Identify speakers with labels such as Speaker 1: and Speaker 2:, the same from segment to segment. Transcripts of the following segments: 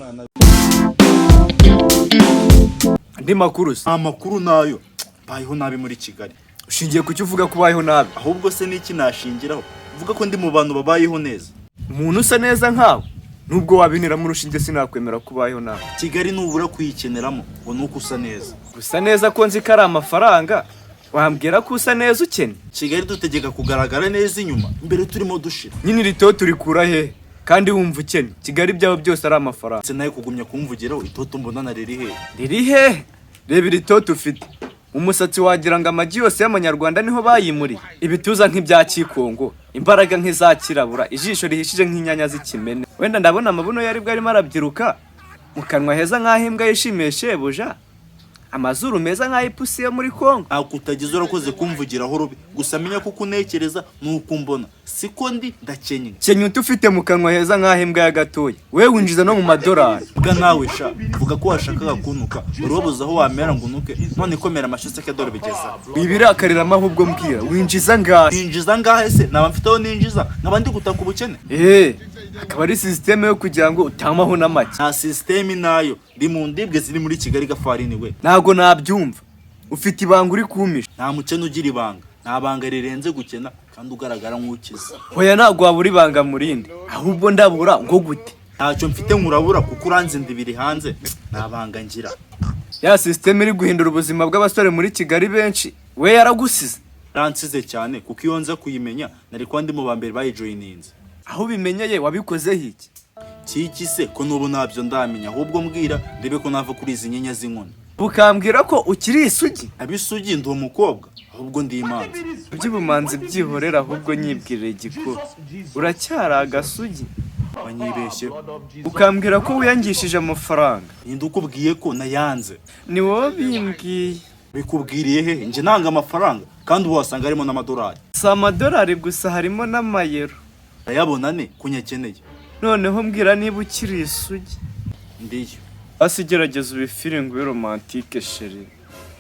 Speaker 1: umwana.
Speaker 2: Andi makuru se?
Speaker 1: Amakuru nayo bayeho nabi muri Kigali.
Speaker 2: Ushingiye ku cyo uvuga ko bayeho nabi?
Speaker 1: Ahubwo se niki nashingiraho? Uvuga ko ndi mu bantu babayeho neza.
Speaker 2: Umuntu usa neza nkawe nubwo wabinira mu rushinge sinakwemera ko bayeho nabi.
Speaker 1: Kigali nubura kuyikeneramo ngo nuko usa neza.
Speaker 2: Gusa neza ko nzi kari amafaranga. Wambwira ko usa neza ukene.
Speaker 1: Kigali dutegeka kugaragara neza inyuma imbere turimo dushira.
Speaker 2: Nyine rito turikura he? Kandi wumva ukene. Kigali byabo byose ari amafaranga.
Speaker 1: Se naye kugumya kumvugiraho itoto mbonana riri he?
Speaker 2: Riri he? Reba ritoto ufite. Umusatsi wagira ngo amagi yose y'amanyarwanda niho bayimuri. Ibituza nk'ibya Kikongo, imbaraga nk'izakirabura, ijisho rihishije nk'inyanya z'ikimene. Wenda ndabona amabuno yari bwo arimo arabyiruka. Mu kanwa heza nk'ahimbwa yishimiye shebuja. Amazuru meza nk'ayipusi yo muri Kongo.
Speaker 1: Akutagize urakoze kumvugiraho robi. Gusa menya ko kunekereza nuko mbona. Siko ndi ndakenye.
Speaker 2: Kenye utufite mu kanwa heza nk'ahimbwa ya gatoya. Wewe winjiza no mu madolari.
Speaker 1: Bwa nawe sha, vuga ko washakaga kunuka. Urobuza aho wamera ngo unuke. None komera amashitse ke dore bigeza.
Speaker 2: Bibirakarira ahubwo mbwira. Winjiza ngahe?
Speaker 1: Ninjiza ngahe se? Naba mfiteho ninjiza. Nkaba ndi gutaka ubukene.
Speaker 2: Akaba ari systeme yo kugira ngo utamaho n'amaki.
Speaker 1: Nta systeme nayo. Ndi mu ndibwe ziri muri Kigali gafarini we.
Speaker 2: Ntago nabyumva. Ufite ibanga uri kumisha.
Speaker 1: Nta mukene ugira ibanga. Nta banga rirenze gukena kandi ugaragara nk'ukiza.
Speaker 2: Hoya ntago wabura ibanga murinde. Ahubwo ndabura ngo gute.
Speaker 1: Ntacyo mfite nkurabura kuko uranze ndibiri hanze. Nta banga ngira.
Speaker 2: Ya systeme iri guhindura ubuzima bw'abasore muri Kigali benshi. We yaragusize.
Speaker 1: Ransize cyane kuko iyo nza kuyimenya nari kwa ndi mu bambere bayijoyininze.
Speaker 2: Aho bimenyeye wabikoze hiki?
Speaker 1: Kiki se ko nubu nabyo ndamenya ahubwo mbwira ndebe ko nava kuri izi nyenya z'inkoni.
Speaker 2: Bukambwira ko ukiri isugi.
Speaker 1: Abisugi ndi umukobwa ahubwo ndi imanzi.
Speaker 2: By'ubumanzi byihorera ahubwo nyibwirira igiko. Uracyari agasugi.
Speaker 1: Wanyibeshye.
Speaker 2: Ukambwira ko wiyangishije amafaranga.
Speaker 1: Ninde ukubwiye ko nayanze?
Speaker 2: Ni wowe bimbwiye.
Speaker 1: Bikubwiriye he? Nje nanga amafaranga kandi wasanga harimo n'amadolari.
Speaker 2: Si amadolari gusa harimo n'amayero.
Speaker 1: Ayabona ne kunyekeneye.
Speaker 2: Noneho mbwira niba ukiri isugi.
Speaker 1: Ndiyo.
Speaker 2: Asigerageza ubifiringo yo romantique chérie.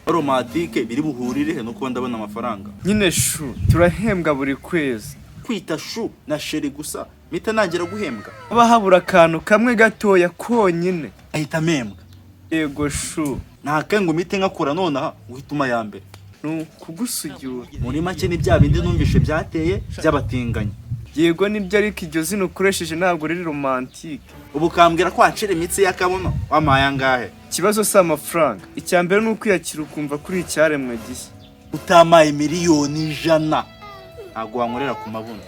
Speaker 1: Romantique biri buhurire he no kuba ndabona amafaranga.
Speaker 2: Nyine shu turahembwa buri kwezi.
Speaker 1: Kwita shu na chérie gusa mita nagira guhembwa.
Speaker 2: Abahabura akantu kamwe gatoya konyine.
Speaker 1: Ahita membwa.
Speaker 2: Ego shu.
Speaker 1: Ntakengo mite nkakura nonaha uhituma ya mbere.
Speaker 2: Kugusujura.
Speaker 1: Muri make ni bya bindi numvishe byateye by'abatinganya.
Speaker 2: Yego nibyo ariko iryo zino ukoresheje ntabwo riri romantique.
Speaker 1: Ubu kambwira ko wacira imitsi y'akabono wamaye ngahe.
Speaker 2: Ikibazo si amafaranga. Icyambere ni ukwiyakira ukumva kuri icyaremwe gishya.
Speaker 1: Utamaye miliyoni 100 ntago wankorera ku mabuno.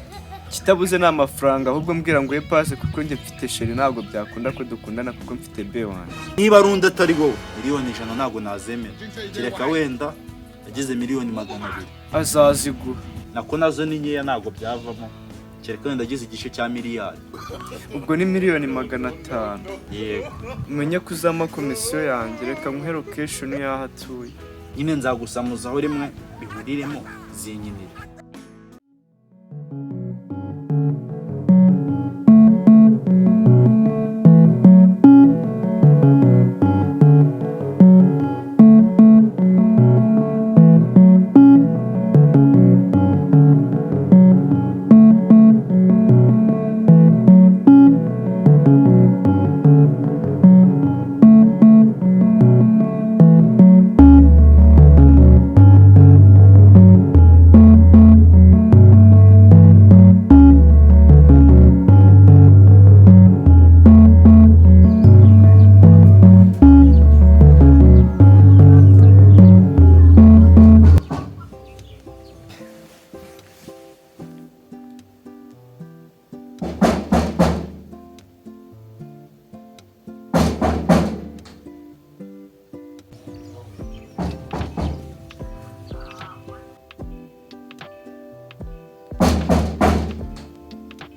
Speaker 2: Kitabuze ni amafaranga ahubwo mbwira ngo passe kuko njye mfite chérie ntabwo byakunda ko dukundana kuko mfite B1.
Speaker 1: Niba runda atari wowe miliyoni 100 ntago nazemera. Kereka wenda yagize miliyoni 200.
Speaker 2: Azazigura.
Speaker 1: Nako nazo ni nkeya ntago byavamo. Kereka wenda agize igice cya miliyari.
Speaker 2: Ubwo ni miliyoni 500.
Speaker 1: Yego.
Speaker 2: Umenye kuzama komisiyo yanjye reka nkuhe location yaho atuye.
Speaker 1: Nyine nzagusamuzaho rimwe bihuriremo zinyinira.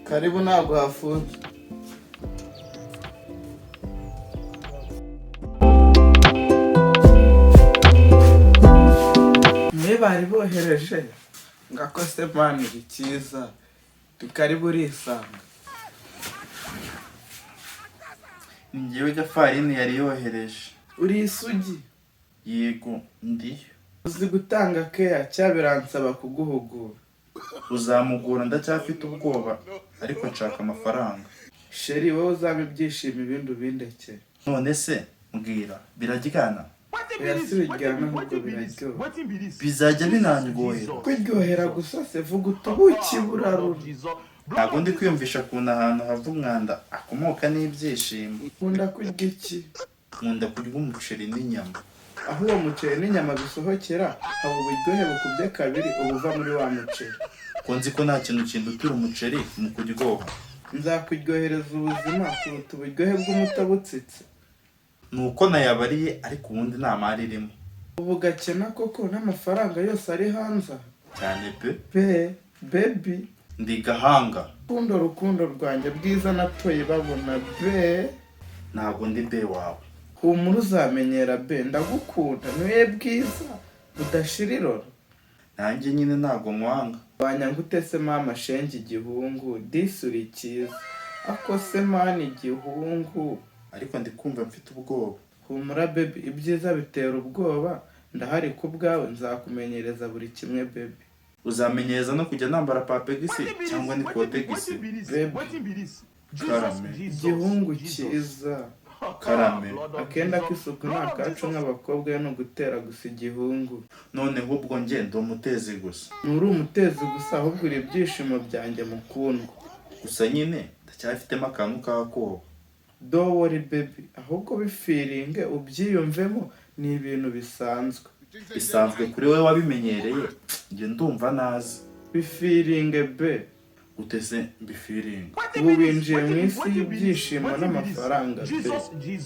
Speaker 3: Karibu ntabwo hafunze. Mwe bari bohereje ngakose mani ikiza tukaribu risanga.
Speaker 1: Ngiye ujya farini yari yohereje.
Speaker 3: Uri isugi?
Speaker 1: Yego ndiyo.
Speaker 3: Uzi gutanga care cyabiransaba kuguhugura.
Speaker 1: Uzamugura ndacyafite ubwoba ariko nshaka amafaranga.
Speaker 3: sheri wowe uzaba ibyishimo ibindi ubindekere.
Speaker 1: none se mbwira biraryana
Speaker 3: Oya si biryana ahubwo biraryoha.
Speaker 1: bizajya binangohera
Speaker 3: Kuryohera gusa se vuga utubuki burarura.
Speaker 1: ntabwo ndi kwiyumvisha ukuntu ahantu hava umwanda akomoka n'ibyishimo.
Speaker 3: Ukunda kurya iki?
Speaker 1: nkunda kurya umuceri n'inyama.
Speaker 3: Aho uwo muceri n'inyama bisohokera haba uburyohe bukubye kabiri ubuva muri wa muceri.
Speaker 1: ko nzi ko nta kintu kindutura umuceri mu kuryoha.
Speaker 3: Nzakuryohereza ubuzima kuruta uburyohe bw'umutabutsitse.
Speaker 1: nuko nayabariye ariko ubundi nta mari irimo
Speaker 3: Ubu gakena koko n'amafaranga yose ari hanze.
Speaker 1: cyane pe.
Speaker 3: Baby
Speaker 1: ndi Gahanga.
Speaker 3: rukundo rwanjye bwiza natoye babona be.
Speaker 1: ntabwo ndi be wawe.
Speaker 3: Humura uzamenyera be, ndagukunda niwe bwiza budashira iroro.
Speaker 1: nanjye nyine ntabwo nkwanga.
Speaker 3: Wanyanga ute se mama shenge igihungu disuri cyiza. Ako se mani igihungu.
Speaker 1: ariko ndi kumva mfite ubwoba.
Speaker 3: Humura baby ibyiza bitera ubwoba, ndahari ku bwawe nzakumenyereza buri kimwe baby.
Speaker 1: uzamenyereza no kujya nambara papegisi cyangwa ni kotegisi.
Speaker 3: Baby
Speaker 1: karame
Speaker 3: igihungu cyiza.
Speaker 1: karame.
Speaker 3: Akenda k'isuku ni akacu nk'abakobwa no gutera gusa igihungu.
Speaker 1: noneho ubwo njye ndi umutezi gusa.
Speaker 3: Nturi umutezi gusa ahubwo uri ibyishimo byanjye mukundwa.
Speaker 1: gusa nyine ndacyafitemo akantu k'akoba.
Speaker 3: Don't worry baby, ahubwo bifiringe ubyiyumvemo ni ibintu bisanzwe.
Speaker 1: bisanzwe kuri wowe wabimenyereye njye ndumva nazi.
Speaker 3: Bifiringe be.
Speaker 1: gute se mbifiringa?
Speaker 3: Ubu winjiye mu isi y'ibyishimo n'amafaranga be.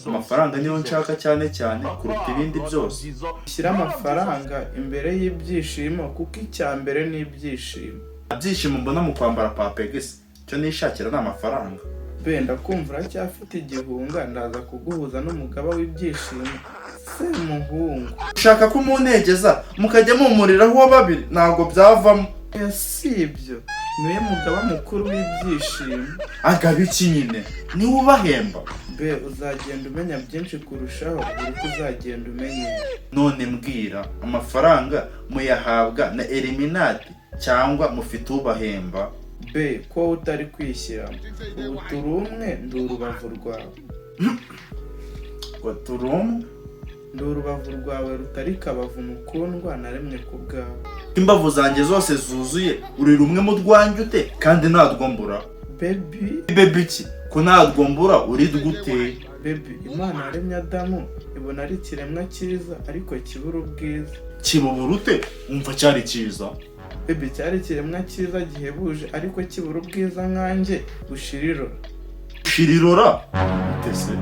Speaker 1: amafaranga niyo nshaka cyane cyane kuruta ibindi byose.
Speaker 3: Shyira amafaranga imbere y'ibyishimo kuko icya mbere ni ibyishimo.
Speaker 1: ibyishimo mbona mu kwambara papegisi cyo nishakira ni amafaranga.
Speaker 3: Be ndakumva uracyafite igihunga, ndaza kuguhuza n'umugaba w'ibyishimo Semuhungu.
Speaker 1: ushaka ko umunegeza mukajya mumuriraho uwa babiri ntabwo byavamo.
Speaker 3: Si ibyo niwe mugaba mukuru w'ibyishimo.
Speaker 1: agaba iki nyine niwe ubahemba.
Speaker 3: Be uzagenda umenya byinshi kurushaho buri uko uzagenda umenyera.
Speaker 1: none mbwira amafaranga muyahabwa na eliminati cyangwa mufite ubahemba?
Speaker 3: Be ko utari kwishyiramo ubu turi umwe ndi urubavu rwawe.
Speaker 1: ngo turi umwe?
Speaker 3: Ndi urubavu rwawe rutari kabavu mukundwa na rimwe ku bwawe.
Speaker 1: imbavu zanjye zose zuzuye uri rumwe mu rwanjye ute kandi ntabwo mbura?
Speaker 3: Baby
Speaker 1: iki ko ntabwo mbura uri guteye?
Speaker 3: baby Imana yaremye Adamu ibona ari ikiremwa cyiza ariko kibura ubwiza.
Speaker 1: kibubura ute umva cyari cyiza?
Speaker 3: Baby cyari ikiremwa cyiza gihebuje ariko kibura ubwiza nkanjye ushirirora.
Speaker 1: shirirora ute se?